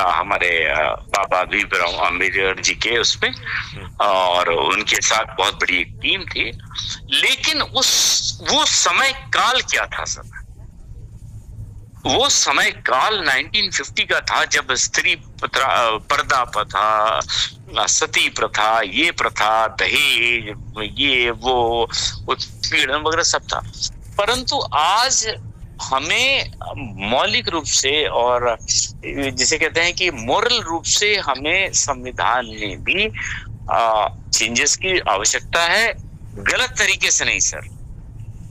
हमारे बाबा भीमराव अम्बेडकर जी के उसमें, और उनके साथ बहुत बड़ी एक टीम थी। लेकिन वो समय काल क्या था सर? वो समय काल 1950 का था, जब स्त्री पर्दा प्रथा, सती प्रथा, ये प्रथा, दहेज, ये वो उत्पीड़न वगैरह सब था। परंतु आज हमें मौलिक रूप से, और जिसे कहते हैं कि मोरल रूप से, हमें संविधान में भी चेंजेस की आवश्यकता है। गलत तरीके से नहीं सर,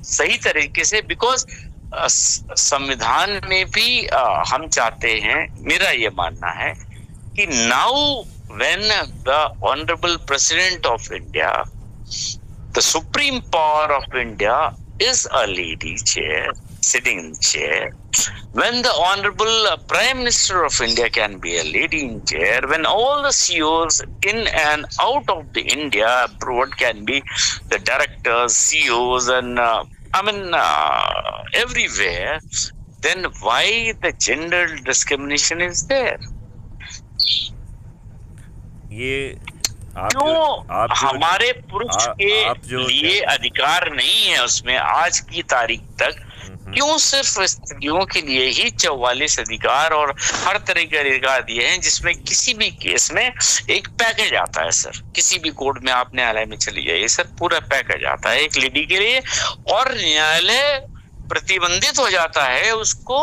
सही तरीके से। बिकॉज संविधान में भी हम चाहते हैं, मेरा ये मानना है कि now when the honourable president of India, the supreme power of India is a lady chair, sitting in chair, when the honorable Prime Minister of India can be a lady in chair, when all the CEOs in and out of the India abroad can be the directors, CEOs, and everywhere, then why the gender discrimination is there? ये क्यों हमारे पुरुष के लिए अधिकार नहीं है उसमें आज की तारीख तक? क्यों सिर्फ स्त्रियों के लिए ही 44 अधिकार और हर तरह के अधिकार दिए हैं, जिसमें किसी भी केस में एक पैकेज आता है सर? किसी भी कोर्ट में आप न्यायालय में चली जाइए सर, पूरा पैकेज आता है एक लेडी के लिए, और न्यायालय प्रतिबंधित हो जाता है उसको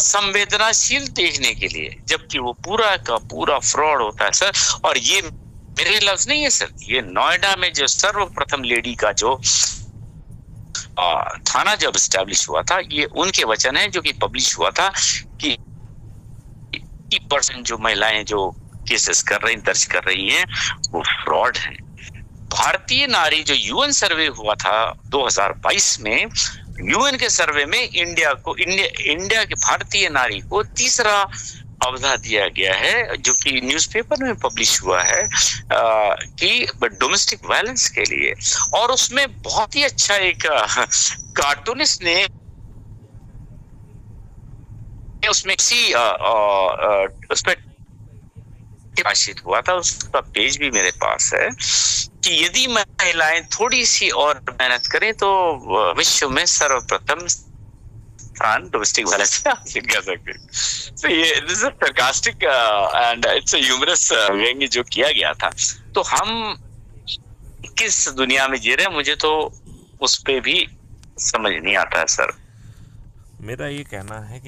संवेदनाशील देखने के लिए, जबकि वो पूरा का पूरा फ्रॉड होता है सर। और ये मेरे लफ्ज नहीं है सर, ये नोएडा में जो सर्वप्रथम लेडी का जो थाना जब स्टैब्लिश हुआ था, ये उनके वचन है जो कि पब्लिश हुआ था कि 80% जो महिलाएं जो केसेस कर रही, दर्ज कर रही हैं, वो फ्रॉड हैं। भारतीय नारी जो यूएन सर्वे हुआ था 2022 में, यूएन के सर्वे में इंडिया के भारतीय नारी को तीसरा अवधा दिया गया है, जो कि न्यूज़पेपर में पब्लिश हुआ है कि डोमेस्टिक वायलेंस के लिए। और उसमें बहुत ही अच्छा एक कार्टूनिस्ट ने उसमें उसमें प्रकाशित हुआ था, उसका पेज भी मेरे पास है, कि यदि महिलाएं थोड़ी सी और मेहनत करें तो विश्व में सर्वप्रथम स्थान डोमेस्टिक वायलेंस में हासिल कर सकते हैं। So ये this is sarcastic and it's a humorous व्यंग्य जो किया गया था। तो हम किस दुनिया में जी रहे हैं, मुझे तो उस पे भी समझ नहीं आता है सर। मेरा ये कहना है कि